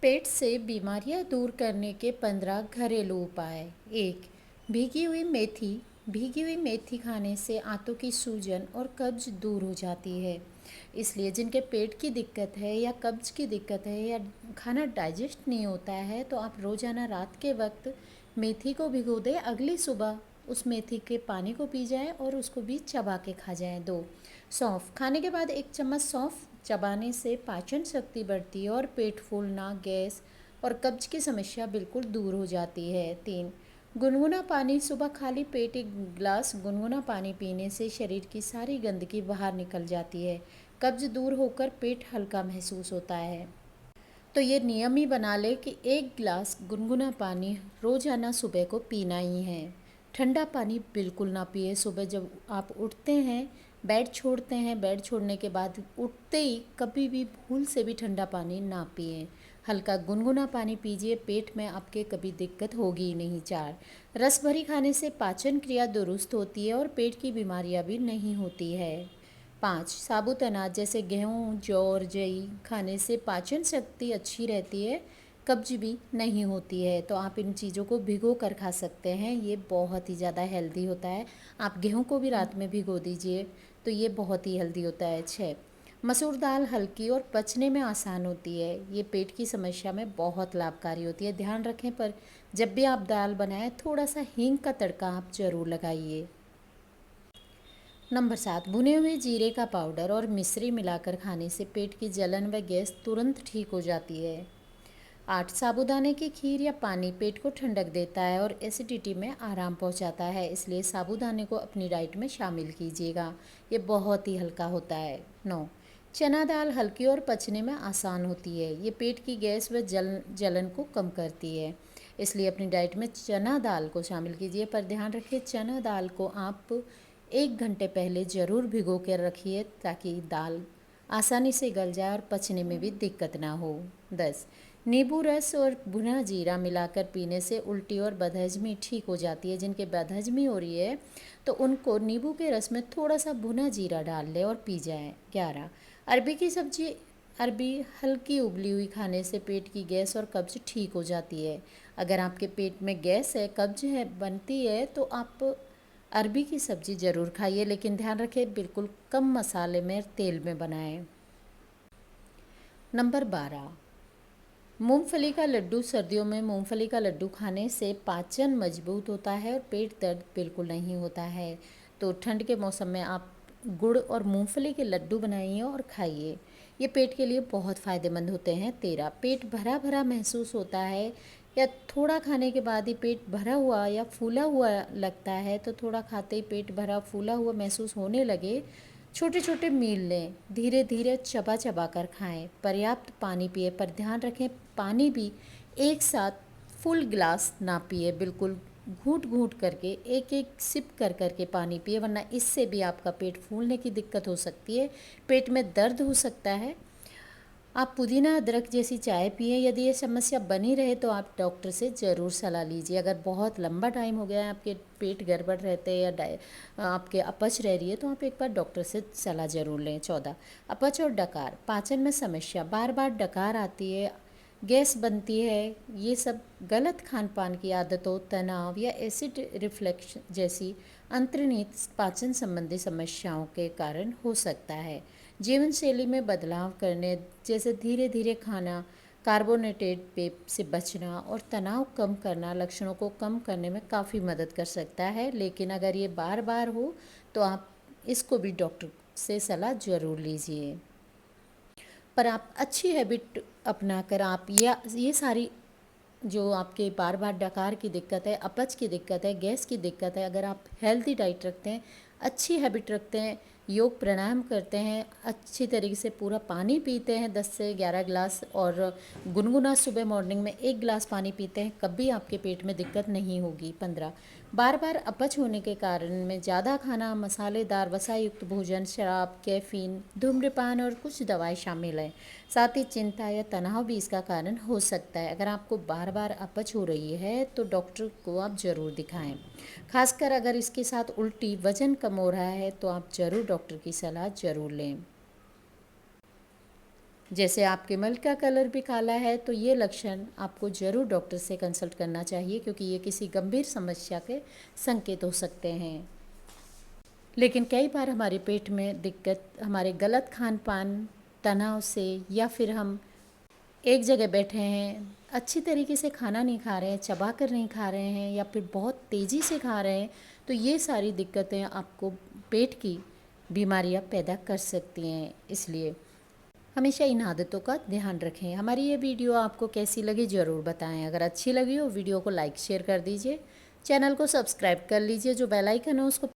पेट से बीमारियां दूर करने के 15 घरेलू उपाय। 1। भीगी हुई मेथी। भीगी हुई मेथी खाने से आंतों की सूजन और कब्ज दूर हो जाती है। इसलिए जिनके पेट की दिक्कत है या कब्ज की दिक्कत है या खाना डाइजेस्ट नहीं होता है तो आप रोज़ाना रात के वक्त मेथी को भिगो दें। अगली सुबह उस मेथी के पानी को पी जाएं और उसको भी चबा के खा जाएं। 2। सौंफ। खाने के बाद 1 चम्मच सौंफ चबाने से पाचन शक्ति बढ़ती है और पेट फूलना, गैस और कब्ज की समस्या बिल्कुल दूर हो जाती है। 3। गुनगुना पानी। सुबह खाली पेट 1 गिलास गुनगुना पानी पीने से शरीर की सारी गंदगी बाहर निकल जाती है। कब्ज दूर होकर पेट हल्का महसूस होता है। तो ये नियम ही बना ले कि 1 गिलास गुनगुना पानी रोज़ाना सुबह को पीना ही है। ठंडा पानी बिल्कुल ना पिए। सुबह जब आप उठते हैं, बेड छोड़ते हैं, बेड छोड़ने के बाद उठते ही कभी भी भूल से भी ठंडा पानी ना पिए। हल्का गुनगुना पानी पीजिए, पेट में आपके कभी दिक्कत होगी ही नहीं। 4। रस भरी खाने से पाचन क्रिया दुरुस्त होती है और पेट की बीमारियां भी नहीं होती है। 5। साबुत अनाज जैसे गेहूँ, जौ और जई खाने से पाचन शक्ति अच्छी रहती है, कब्ज भी नहीं होती है। तो आप इन चीज़ों को भिगो कर खा सकते हैं, ये बहुत ही ज़्यादा हेल्दी होता है। आप गेहूँ को भी रात में भिगो दीजिए तो ये बहुत ही हेल्दी होता है। 6। मसूर दाल हल्की और पचने में आसान होती है, ये पेट की समस्या में बहुत लाभकारी होती है। ध्यान रखें पर जब भी आप दाल बनाएं थोड़ा सा हींग का तड़का आप ज़रूर लगाइए। नंबर 7। भुने हुए जीरे का पाउडर और मिश्री मिलाकर खाने से पेट की जलन व गैस तुरंत ठीक हो जाती है। 8। साबूदाने की खीर या पानी पेट को ठंडक देता है और एसिडिटी में आराम पहुंचाता है, इसलिए साबूदाने को अपनी डाइट में शामिल कीजिएगा, ये बहुत ही हल्का होता है। 9। चना दाल हल्की और पचने में आसान होती है, ये पेट की गैस व जलन को कम करती है, इसलिए अपनी डाइट में चना दाल को शामिल कीजिए। पर ध्यान रखिए चना दाल को आप 1 घंटे पहले ज़रूर भिगो कर रखिए ताकि दाल आसानी से गल जाए और पचने में भी दिक्कत ना हो। 10। नींबू रस और भुना जीरा मिलाकर पीने से उल्टी और बदहजमी ठीक हो जाती है। जिनके बदहजमी हो रही है तो उनको नींबू के रस में थोड़ा सा भुना जीरा डाल लें और पी जाएं। 11। अरबी की सब्जी। अरबी हल्की उबली हुई खाने से पेट की गैस और कब्ज ठीक हो जाती है। अगर आपके पेट में गैस है, कब्ज है बनती है तो आप अरबी की सब्ज़ी ज़रूर खाइए, लेकिन ध्यान रखें बिल्कुल कम मसाले में तेल में बनाएं। नंबर 12। मूंगफली का लड्डू। सर्दियों में मूंगफली का लड्डू खाने से पाचन मजबूत होता है और पेट दर्द बिल्कुल नहीं होता है। तो ठंड के मौसम में आप गुड़ और मूंगफली के लड्डू बनाइए और खाइए, ये पेट के लिए बहुत फ़ायदेमंद होते हैं। 13। पेट भरा भरा महसूस होता है या थोड़ा खाने के बाद ही पेट भरा हुआ या फूला हुआ लगता है, तो थोड़ा खाते ही पेट भरा फूला हुआ महसूस होने लगे, छोटे छोटे मील लें, धीरे धीरे चबा चबा कर खाएं, पर्याप्त पानी पिए। पर ध्यान रखें पानी भी एक साथ फुल ग्लास ना पिए, बिल्कुल घूंट घूंट करके एक एक सिप कर करके पानी पिए, वरना इससे भी आपका पेट फूलने की दिक्कत हो सकती है, पेट में दर्द हो सकता है। आप पुदीना अदरक जैसी चाय पिए। यदि ये समस्या बनी रहे तो आप डॉक्टर से ज़रूर सलाह लीजिए। अगर बहुत लंबा टाइम हो गया है, आपके पेट गड़बड़ रहते हैं या आपके अपच रह रही है तो आप एक बार डॉक्टर से सलाह ज़रूर लें। 14। अपच और डकार। पाचन में समस्या, बार बार डकार आती है, गैस बनती है, ये सब गलत खान पान की आदतों, तनाव या एसिड रिफ्लेक्शन जैसी अंतर्निहित पाचन संबंधी समस्याओं के कारण हो सकता है। जीवन शैली में बदलाव करने जैसे धीरे धीरे खाना, कार्बोनेटेड पेय से बचना और तनाव कम करना लक्षणों को कम करने में काफ़ी मदद कर सकता है। लेकिन अगर ये बार बार हो तो आप इसको भी डॉक्टर से सलाह ज़रूर लीजिए। पर आप अच्छी हैबिट अपना कर आप या ये सारी जो आपके बार बार डकार की दिक्कत है, अपच की दिक्कत है, गैस की दिक्कत है, अगर आप हेल्दी डाइट रखते हैं, अच्छी हैबिट रखते हैं, योग प्राणायाम करते हैं, अच्छी तरीके से पूरा पानी पीते हैं 10 से 11 गिलास और गुनगुना सुबह मॉर्निंग में 1 गिलास पानी पीते हैं, कभी आपके पेट में दिक्कत नहीं होगी। 15। बार बार अपच होने के कारण में ज़्यादा खाना, मसालेदार वसा युक्त भोजन, शराब, कैफीन, धूम्रपान और कुछ दवाएं शामिल हैं। साथ ही चिंता या तनाव भी इसका कारण हो सकता है। अगर आपको बार बार अपच हो रही है तो डॉक्टर को आप ज़रूर दिखाएं। खासकर अगर इसके साथ उल्टी, वजन कम हो रहा है तो आप ज़रूर डॉक्टर की सलाह ज़रूर लें। जैसे आपके मल का कलर भी काला है तो ये लक्षण आपको ज़रूर डॉक्टर से कंसल्ट करना चाहिए, क्योंकि ये किसी गंभीर समस्या के संकेत हो सकते हैं। लेकिन कई बार हमारे पेट में दिक्कत हमारे गलत खान पान, तनाव से, या फिर हम एक जगह बैठे हैं, अच्छी तरीके से खाना नहीं खा रहे हैं, चबा कर नहीं खा रहे हैं, या फिर बहुत तेज़ी से खा रहे हैं, तो ये सारी दिक्कतें आपको पेट की बीमारियां पैदा कर सकती हैं। इसलिए हमेशा इन आदतों का ध्यान रखें। हमारी ये वीडियो आपको कैसी लगी ज़रूर बताएं। अगर अच्छी लगी हो वीडियो को लाइक शेयर कर दीजिए, चैनल को सब्सक्राइब कर लीजिए, जो बेल आइकन है उसको